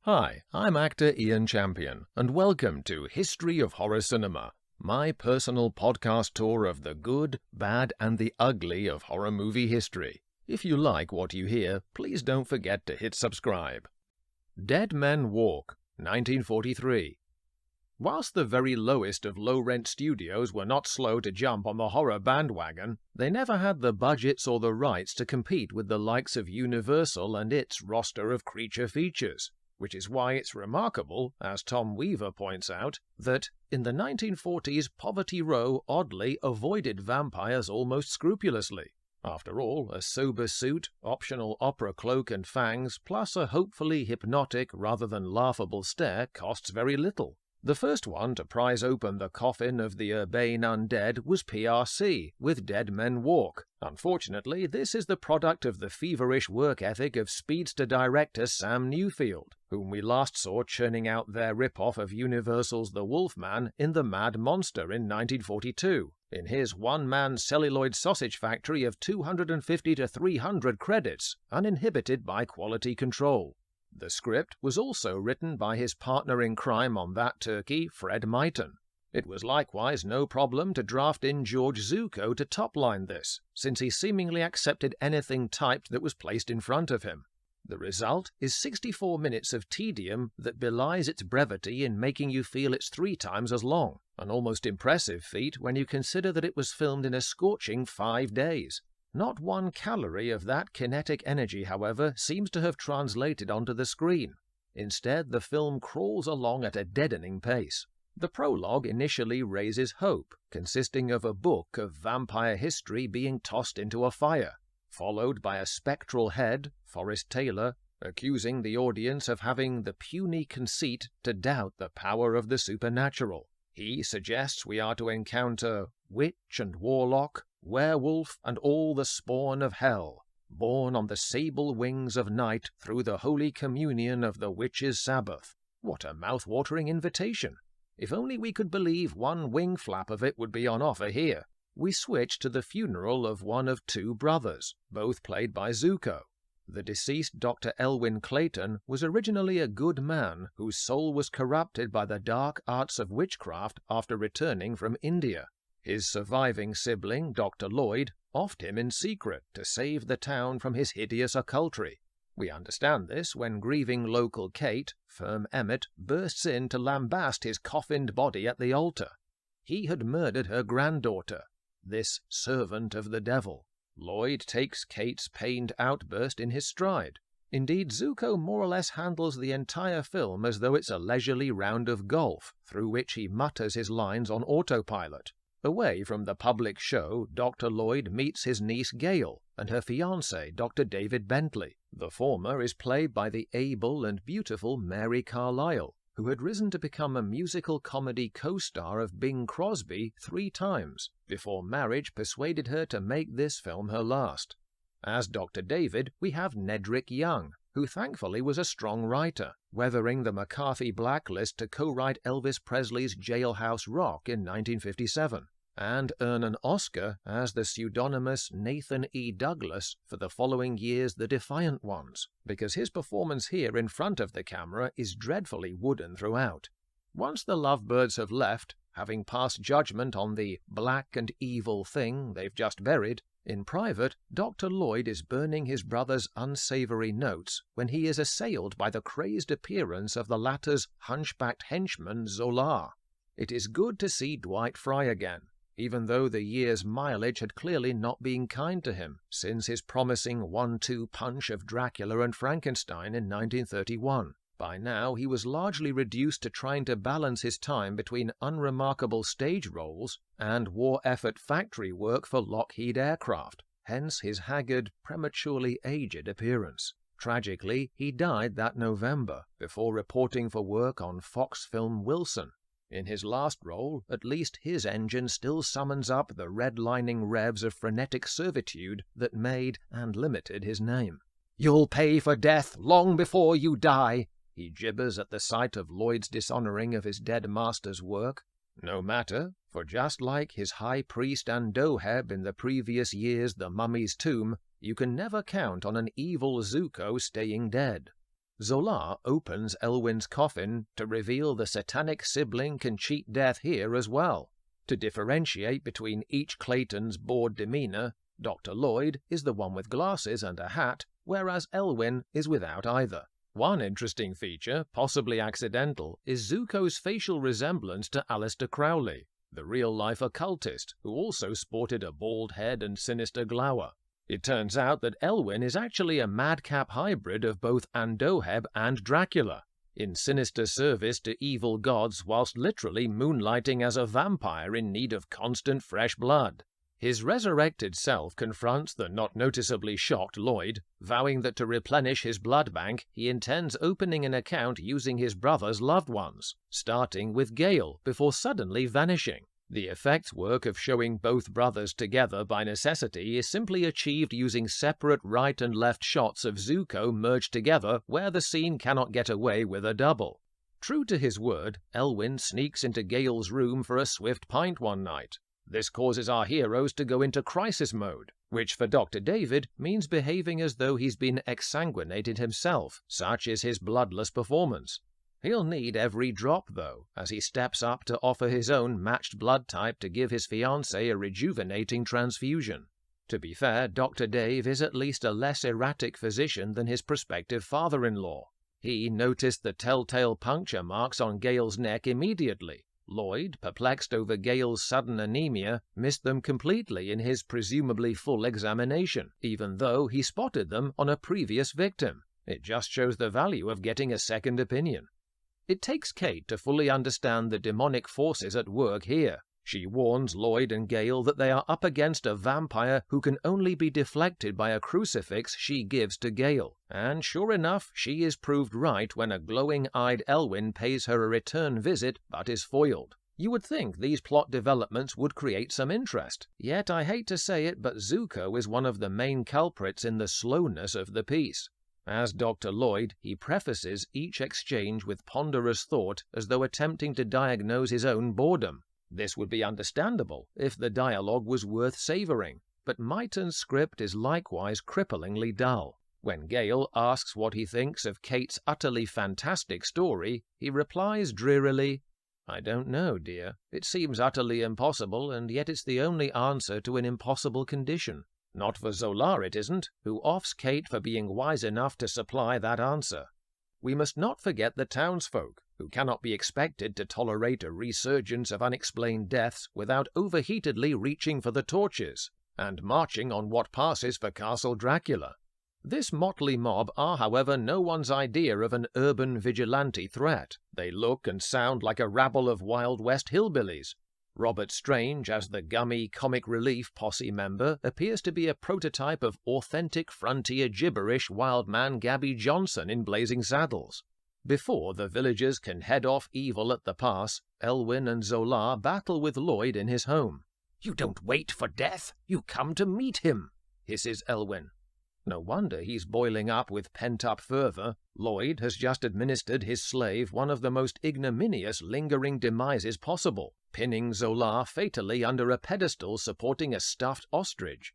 Hi, I'm actor Ian Champion, and welcome to History of Horror Cinema, my personal podcast tour of the good, bad, and the ugly of horror movie history. If you like what you hear, please don't forget to hit subscribe. Dead Men Walk, 1943. Whilst the very lowest of low-rent studios were not slow to jump on the horror bandwagon, they never had the budgets or the rights to compete with the likes of Universal and its roster of creature features. Which is why it's remarkable, as Tom Weaver points out, that in the 1940s Poverty Row oddly avoided vampires almost scrupulously. After all, a sober suit, optional opera cloak and fangs, plus a hopefully hypnotic rather than laughable stare costs very little. The first one to prise open the coffin of the urbane undead was PRC, with Dead Men Walk. Unfortunately, this is the product of the feverish work ethic of speedster director Sam Newfield, whom we last saw churning out their rip-off of Universal's The Wolfman in The Mad Monster in 1942, in his one-man celluloid sausage factory of 250 to 300 credits, uninhibited by quality control. The script was also written by his partner in crime on that turkey, Fred Myton. It was likewise no problem to draft in George Zucco to topline this, since he seemingly accepted anything typed that was placed in front of him. The result is 64 minutes of tedium that belies its brevity in making you feel it's 3 times as long, an almost impressive feat when you consider that it was filmed in a scorching 5 days. Not 1 calorie of that kinetic energy, however, seems to have translated onto the screen. Instead, the film crawls along at a deadening pace. The prologue initially raises hope, consisting of a book of vampire history being tossed into a fire, followed by a spectral head, Forrest Taylor, accusing the audience of having the puny conceit to doubt the power of the supernatural. He suggests we are to encounter witch and warlock, werewolf, and all the spawn of hell, born on the sable wings of night through the holy communion of the witch's Sabbath. What a mouth-watering invitation! If only we could believe 1 wing flap of it would be on offer here. We switch to the funeral of one of 2 brothers, both played by Zucco. The deceased Dr. Elwyn Clayton was originally a good man whose soul was corrupted by the dark arts of witchcraft after returning from India. His surviving sibling, Dr. Lloyd, offed him in secret to save the town from his hideous occultry. We understand this when grieving local Kate, Firm Emmett, bursts in to lambast his coffined body at the altar. He had murdered her granddaughter, this servant of the devil. Lloyd takes Kate's pained outburst in his stride. Indeed, Zucco more or less handles the entire film as though it's a leisurely round of golf, through which he mutters his lines on autopilot. Away from the public show, Dr. Lloyd meets his niece Gail and her fiancé, Dr. David Bentley. The former is played by the able and beautiful Mary Carlisle, who had risen to become a musical comedy co-star of Bing Crosby 3 times, before marriage persuaded her to make this film her last. As Dr. David, we have Nedrick Young, who thankfully was a strong writer, weathering the McCarthy blacklist to co-write Elvis Presley's Jailhouse Rock in 1957, and earn an Oscar as the pseudonymous Nathan E. Douglas for the following year's The Defiant Ones, because his performance here in front of the camera is dreadfully wooden throughout. Once the lovebirds have left, having passed judgment on the black and evil thing they've just buried, in private, Dr. Lloyd is burning his brother's unsavory notes when he is assailed by the crazed appearance of the latter's hunchbacked henchman Zola. It is good to see Dwight Fry again, even though the year's mileage had clearly not been kind to him since his promising 1-2 punch of Dracula and Frankenstein in 1931. By now, he was largely reduced to trying to balance his time between unremarkable stage roles and war effort factory work for Lockheed Aircraft, hence his haggard, prematurely aged appearance. Tragically, he died that November before reporting for work on Fox film Wilson. In his last role, at least his engine still summons up the redlining revs of frenetic servitude that made and limited his name. "You'll pay for death long before you die," he gibbers at the sight of Lloyd's dishonoring of his dead master's work. No matter, for just like his high priest and Doheb in the previous year's The Mummy's Tomb, you can never count on an evil Zucco staying dead. Zola opens Elwyn's coffin to reveal the satanic sibling can cheat death here as well. To differentiate between each Clayton's bored demeanor, Dr. Lloyd is the one with glasses and a hat, whereas Elwyn is without either. One interesting feature, possibly accidental, is Zucco's facial resemblance to Aleister Crowley, the real-life occultist who also sported a bald head and sinister glower. It turns out that Elwyn is actually a madcap hybrid of both Andoheb and Dracula, in sinister service to evil gods whilst literally moonlighting as a vampire in need of constant fresh blood. His resurrected self confronts the not noticeably shocked Lloyd, vowing that to replenish his blood bank he intends opening an account using his brother's loved ones, starting with Gale before suddenly vanishing. The effects work of showing both brothers together by necessity is simply achieved using separate right and left shots of Zucco merged together where the scene cannot get away with a double. True to his word, Elwyn sneaks into Gale's room for a swift pint one night. This causes our heroes to go into crisis mode, which for Dr. David means behaving as though he's been exsanguinated himself, such is his bloodless performance. He'll need every drop, though, as he steps up to offer his own matched blood type to give his fiancée a rejuvenating transfusion. To be fair, Dr. Dave is at least a less erratic physician than his prospective father-in-law. He noticed the telltale puncture marks on Gale's neck immediately. Lloyd, perplexed over Gale's sudden anemia, missed them completely in his presumably full examination, even though he spotted them on a previous victim. It just shows the value of getting a second opinion. It takes Kate to fully understand the demonic forces at work here. She warns Lloyd and Gale that they are up against a vampire who can only be deflected by a crucifix she gives to Gale, and sure enough, she is proved right when a glowing-eyed Elwyn pays her a return visit but is foiled. You would think these plot developments would create some interest, yet I hate to say it, but Zucco is one of the main culprits in the slowness of the piece. As Dr. Lloyd, he prefaces each exchange with ponderous thought as though attempting to diagnose his own boredom. This would be understandable if the dialogue was worth savouring, but Myton's script is likewise cripplingly dull. When Gale asks what he thinks of Kate's utterly fantastic story, he replies drearily, "I don't know, dear. It seems utterly impossible, and yet it's the only answer to an impossible condition." Not for Zola it isn't, who offs Kate for being wise enough to supply that answer. We must not forget the townsfolk, who cannot be expected to tolerate a resurgence of unexplained deaths without overheatedly reaching for the torches, and marching on what passes for Castle Dracula. This motley mob are, however, no one's idea of an urban vigilante threat. They look and sound like a rabble of Wild West hillbillies. Robert Strange, as the gummy comic relief posse member, appears to be a prototype of authentic frontier gibberish wildman Gabby Johnson in Blazing Saddles. Before the villagers can head off evil at the pass, Elwyn and Zola battle with Lloyd in his home. "You don't wait for death, you come to meet him," hisses Elwyn. No wonder he's boiling up with pent-up fervor. Lloyd has just administered his slave one of the most ignominious lingering demises possible, pinning Zola fatally under a pedestal supporting a stuffed ostrich.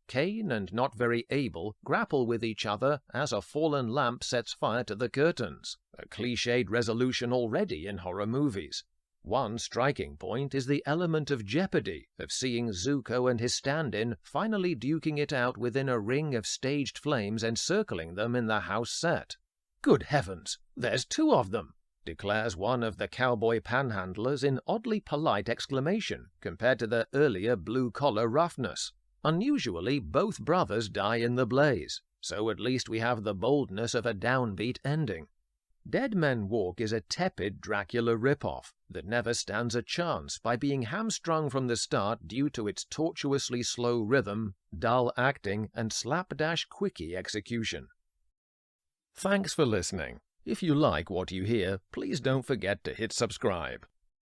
Cain and Not Very Able grapple with each other as a fallen lamp sets fire to the curtains, a cliched resolution already in horror movies. One striking point is the element of jeopardy of seeing Zucco and his stand-in finally duking it out within a ring of staged flames encircling them in the house set. "Good heavens, there's two of them!" declares one of the cowboy panhandlers in oddly polite exclamation compared to their earlier blue-collar roughness. Unusually, both brothers die in the blaze, so at least we have the boldness of a downbeat ending. Dead Men Walk is a tepid Dracula ripoff that never stands a chance by being hamstrung from the start due to its tortuously slow rhythm, dull acting, and slapdash quickie execution. Thanks for listening. If you like what you hear, please don't forget to hit subscribe.